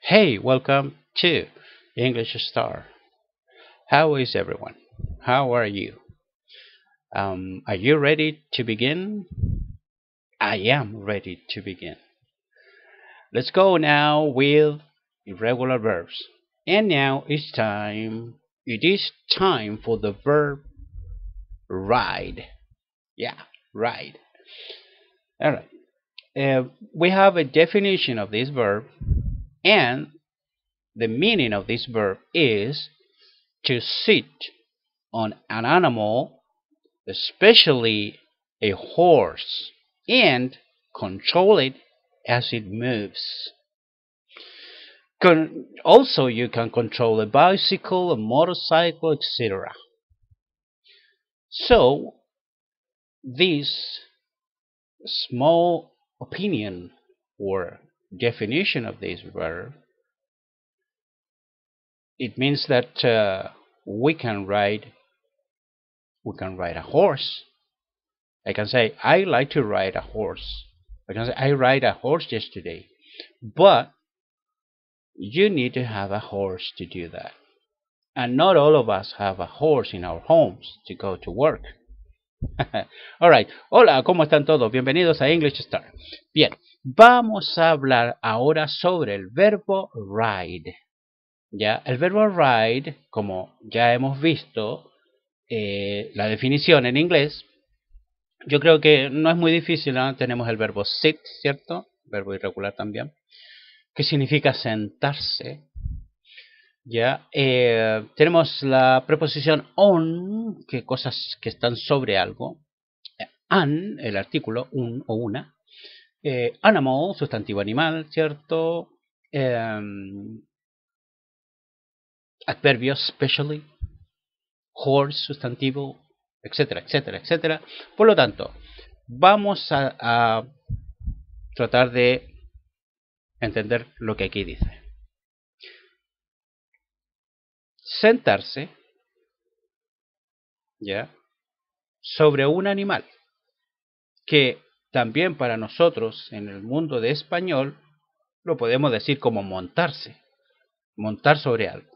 Hey, welcome to English Star. How is everyone? How are you? Are you ready to begin? I am ready to begin. Let's go now with irregular verbs. And now it's time. It is time for the verb ride. Yeah, ride. All right. We have a definition of this verb, and the meaning of this verb is to sit on an animal, especially a horse, and control it as it moves. Also, you can control a bicycle, a motorcycle, etc. So, this small opinion or definition of this verb, it means that we can ride a horse. I can say I like to ride a horse. I can say I ride a horse yesterday. But you need to have a horse to do that. And not all of us have a horse in our homes to go to work. Alright, hola, ¿cómo están todos? Bienvenidos a English Star. Bien, vamos a hablar ahora sobre el verbo ride. Ya, el verbo ride, como ya hemos visto, la definición en inglés, yo creo que no es muy difícil, ¿no? Tenemos el verbo sit, ¿cierto? Verbo irregular también, que significa sentarse. Ya, tenemos la preposición on, que cosas que están sobre algo. An, el artículo, un o una. Animal, sustantivo animal, ¿cierto? Adverbio, especially. Horse, sustantivo, etcétera, etcétera, etcétera. Por lo tanto, vamos a tratar de entender lo que aquí dice. Sentarse, ¿ya? Sobre un animal, que también para nosotros en el mundo de español lo podemos decir como montarse, montar sobre algo,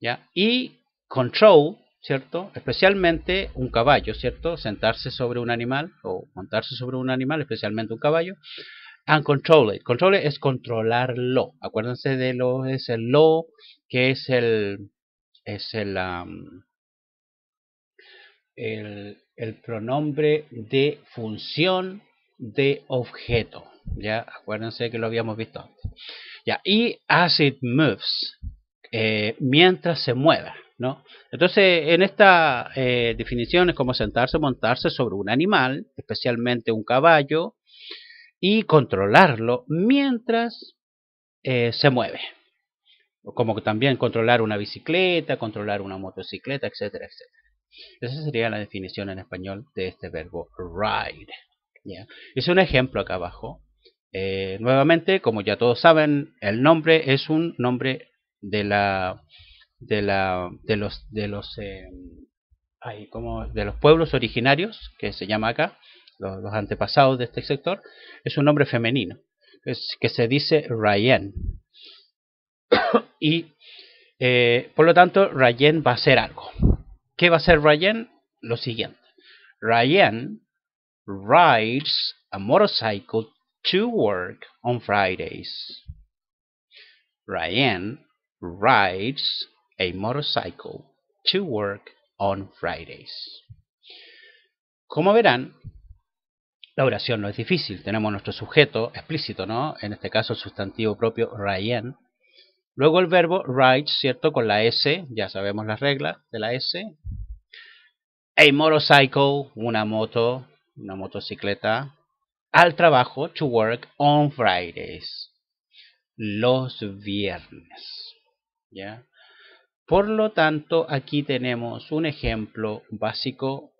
¿ya? Y control, ¿cierto? Especialmente un caballo, ¿cierto? Sentarse sobre un animal o montarse sobre un animal, especialmente un caballo. And control it. Control it es controlarlo. Acuérdense de lo es el lo, que es el pronombre de función de objeto. Ya, acuérdense que lo habíamos visto antes. Ya, y as it moves, mientras se mueva, ¿no? Entonces, en esta definición es como sentarse, montarse sobre un animal, especialmente un caballo, y controlarlo mientras se mueve. Como también controlar una bicicleta, controlar una motocicleta, etcétera, etcétera. Esa sería la definición en español de este verbo ride. ¿Ya? Es un ejemplo acá abajo. Nuevamente, como ya todos saben, el nombre es un nombre de los pueblos originarios, que se llama acá, los antepasados de este sector. Es un nombre femenino, que se dice Rayen. Y por lo tanto, Rayen va a hacer algo. ¿Qué va a hacer Rayen? Lo siguiente. Rayen rides a motorcycle to work on Fridays. Ryan rides a motorcycle to work on Fridays. Como verán, la oración no es difícil. Tenemos nuestro sujeto explícito, ¿no? En este caso el sustantivo propio Ryan. Luego el verbo ride, ¿cierto? Con la S, ya sabemos las reglas de la S. A motorcycle, una moto, una motocicleta. Al trabajo, to work on Fridays, los viernes, ¿ya? Por lo tanto, aquí tenemos un ejemplo básico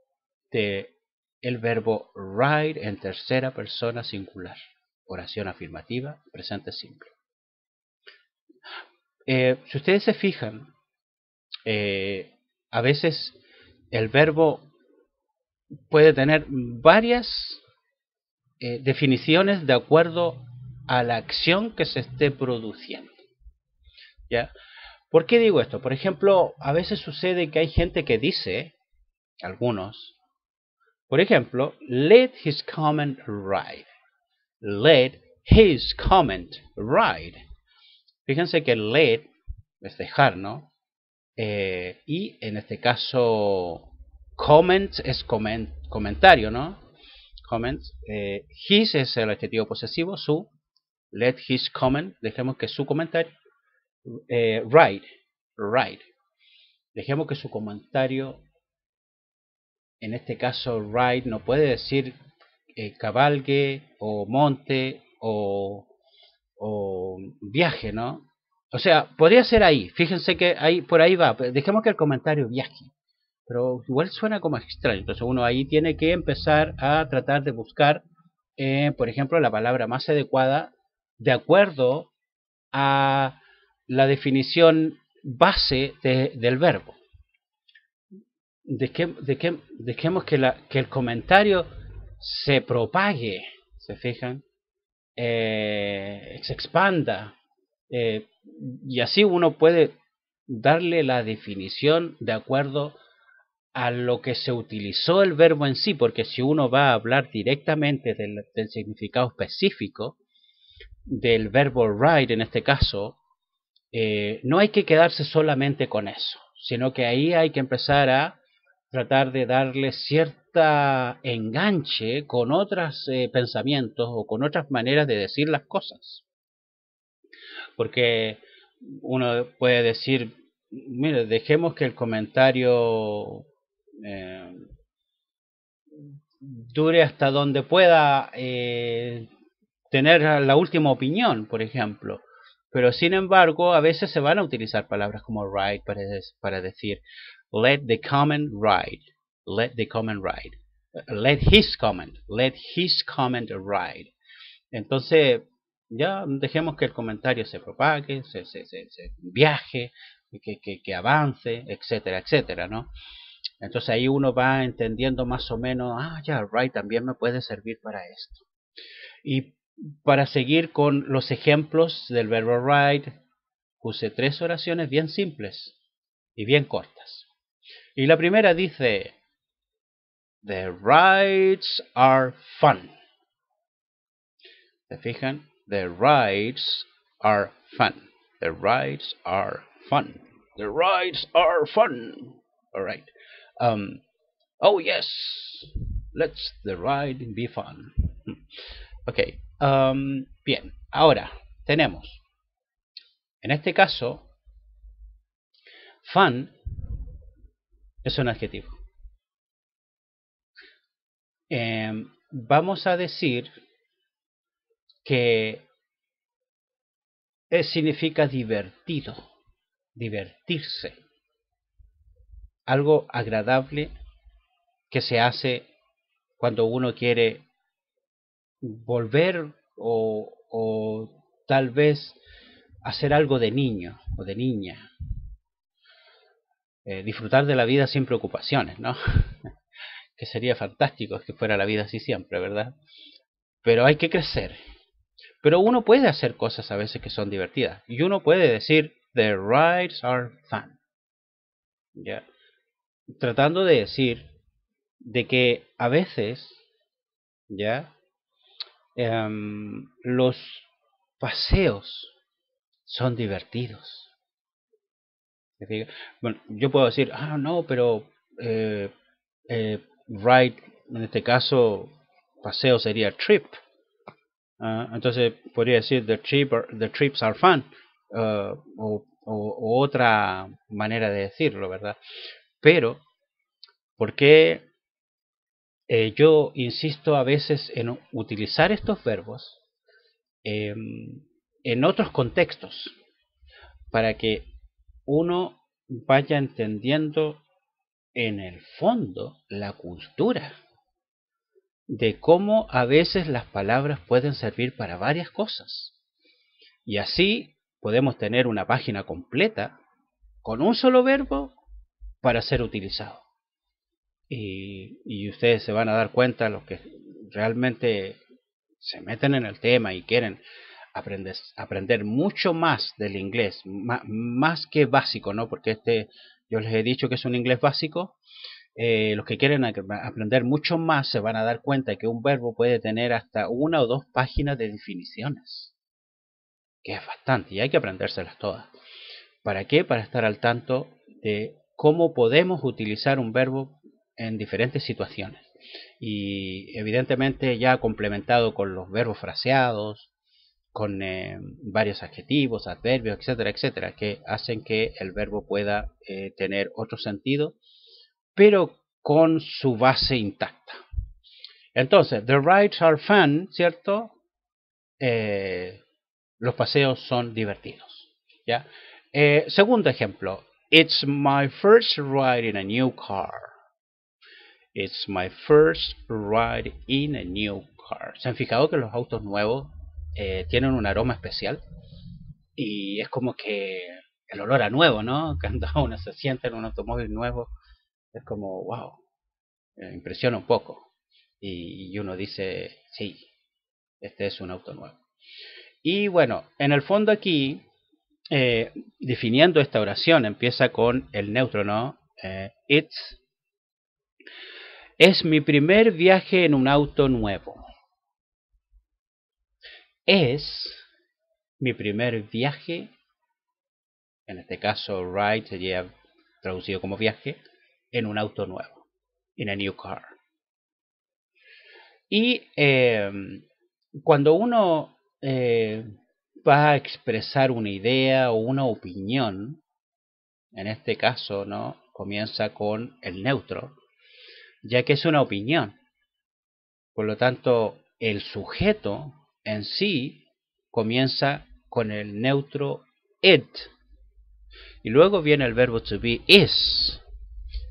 de el verbo ride en tercera persona singular, oración afirmativa, presente simple. Si ustedes se fijan, a veces el verbo puede tener varias definiciones de acuerdo a la acción que se esté produciendo. ¿Ya? ¿Por qué digo esto? Por ejemplo, a veces sucede que hay gente que dice, algunos, por ejemplo, let his comment ride. Let his comment ride. Fíjense que let es dejar, ¿no? Y en este caso, comment es comentario, ¿no? Comment. His es el adjetivo posesivo, su. Let his comment, dejemos que su comentario. Ride. Ride. Dejemos que su comentario, en este caso ride, no puede decir cabalgue o monte o viaje, ¿no? O sea, podría ser ahí. Fíjense que ahí, por ahí va. Dejemos que el comentario viaje. Pero igual suena como extraño. Entonces uno ahí tiene que empezar a tratar de buscar, por ejemplo, la palabra más adecuada de acuerdo a la definición base del verbo. Dejemos que el comentario se propague, ¿se fijan? Se expanda, y así uno puede darle la definición de acuerdo a lo que se utilizó el verbo en sí, porque si uno va a hablar directamente del significado específico del verbo ride en este caso, no hay que quedarse solamente con eso, sino que ahí hay que empezar a tratar de darle cierta enganche con otros pensamientos o con otras maneras de decir las cosas. Porque uno puede decir, mire, dejemos que el comentario dure hasta donde pueda tener la última opinión, por ejemplo. Pero sin embargo, a veces se van a utilizar palabras como ride para decir let the comment ride, let the comment ride, let his comment ride. Entonces, ya dejemos que el comentario se propague, se viaje, que avance, etcétera, etcétera, ¿no? Entonces ahí uno va entendiendo más o menos, ya, right, también me puede servir para esto. Y para seguir con los ejemplos del verbo ride, puse 3 oraciones bien simples y bien cortas. Y la primera dice, the rides are fun. ¿Se fijan? The rides are fun. The rides are fun. The rides are fun. All right. Oh yes, let's the ride be fun. Ok, bien, ahora tenemos, en este caso, fun es un adjetivo. Vamos a decir que significa divertido, divertirse, algo agradable que se hace cuando uno quiere volver o tal vez hacer algo de niño o de niña. Disfrutar de la vida sin preocupaciones, ¿no? Que sería fantástico que fuera la vida así siempre, ¿verdad? Pero hay que crecer. Pero uno puede hacer cosas a veces que son divertidas. Y uno puede decir, the rides are fun. ¿Ya? Tratando de decir de que a veces, ¿ya? Los paseos son divertidos. Bueno, yo puedo decir, no, pero ride, en este caso, paseo sería trip. Entonces podría decir, the trips are fun. O otra manera de decirlo, ¿verdad? Pero, ¿por qué yo insisto a veces en utilizar estos verbos en otros contextos? Para que uno vaya entendiendo en el fondo la cultura de cómo a veces las palabras pueden servir para varias cosas. Y así podemos tener una página completa con un solo verbo para ser utilizado. Y ustedes se van a dar cuenta, los que realmente se meten en el tema y quieren aprender mucho más del inglés, más que básico, ¿no? Porque yo les he dicho que es un inglés básico. Los que quieren aprender mucho más se van a dar cuenta de que un verbo puede tener hasta 1 o 2 páginas de definiciones, que es bastante, y hay que aprendérselas todas. ¿Para qué? Para estar al tanto de cómo podemos utilizar un verbo en diferentes situaciones. Y evidentemente ya complementado con los verbos fraseados, con varios adjetivos, adverbios, etcétera, etcétera, que hacen que el verbo pueda tener otro sentido, pero con su base intacta. Entonces, the rides are fun, ¿cierto? Los paseos son divertidos, ¿ya? Segundo ejemplo, it's my first ride in a new car. It's my first ride in a new car. ¿Se han fijado que los autos nuevos tienen un aroma especial? Y es como que el olor a nuevo, ¿no? Cuando uno se siente en un automóvil nuevo, es como, wow, impresiona un poco. Y uno dice, sí, este es un auto nuevo. Y bueno, en el fondo aquí, definiendo esta oración, empieza con el neutro, ¿no? Es mi primer viaje en un auto nuevo. Es mi primer viaje, en este caso ride sería traducido como viaje, en un auto nuevo, in a new car. Y cuando uno va a expresar una idea o una opinión, en este caso, ¿no? Comienza con el neutro, ya que es una opinión. Por lo tanto, el sujeto en sí comienza con el neutro it. Y luego viene el verbo to be is.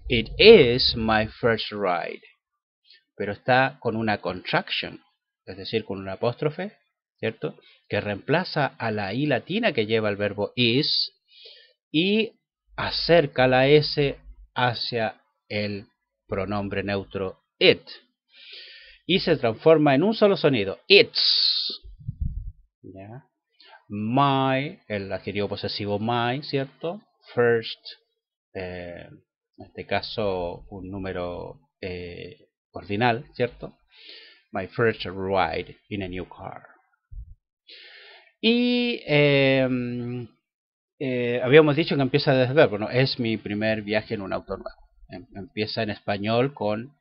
It is my first ride. Pero está con una contraction, es decir, con un apóstrofe, ¿cierto? Que reemplaza a la I latina que lleva el verbo is y acerca la S hacia el pronombre neutro it. Y se transforma en un solo sonido, it's. ¿Ya? My, el adjetivo posesivo my, ¿cierto? First, en este caso un número ordinal, ¿cierto? My first ride in a new car. Y habíamos dicho que empieza desde el verbo, ¿no? Es mi primer viaje en un auto nuevo. Empieza en español con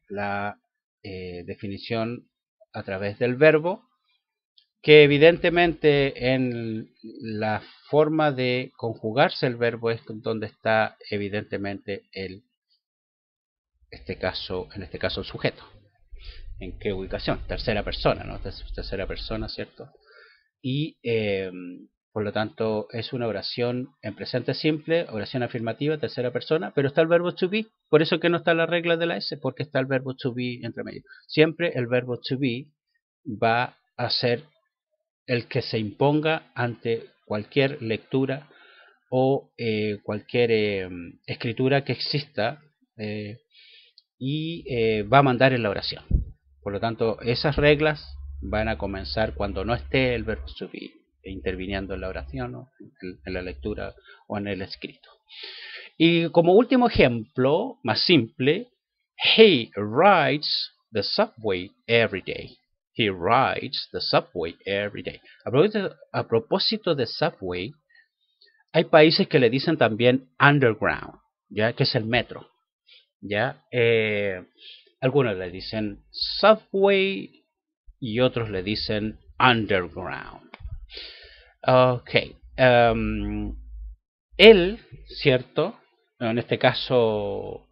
la definición a través del verbo, que evidentemente en la forma de conjugarse el verbo es donde está evidentemente en este caso el sujeto. ¿En qué ubicación? Tercera persona, ¿no? Tercera persona, ¿cierto? Y por lo tanto es una oración en presente simple, oración afirmativa, tercera persona, pero está el verbo to be, por eso que no está la regla de la S, porque está el verbo to be entre medio. Siempre el verbo to be va a ser el que se imponga ante cualquier lectura o cualquier escritura que exista y va a mandar en la oración. Por lo tanto, esas reglas van a comenzar cuando no esté el verbo to be interviniendo en la oración, ¿no? en la lectura o en el escrito. Y como último ejemplo, más simple, he rides the subway every day. He rides the subway every day. A propósito de subway, hay países que le dicen también underground, ya que es el metro. ¿Ya? Algunos le dicen subway y otros le dicen underground. Ok. Él, ¿cierto? En este caso,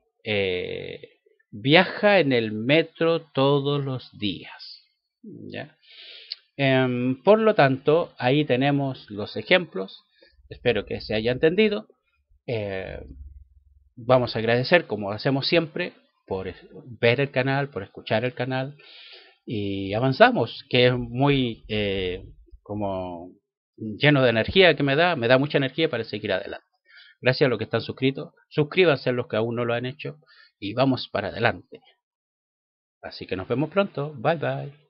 viaja en el metro todos los días. ¿Ya? Por lo tanto, ahí tenemos los ejemplos. Espero que se haya entendido. Vamos a agradecer, como hacemos siempre, por ver el canal, por escuchar el canal y avanzamos, que es muy como lleno de energía que me da mucha energía para seguir adelante. Gracias a los que están suscritos, suscríbanse a los que aún no lo han hecho y vamos para adelante. Así que nos vemos pronto, bye bye.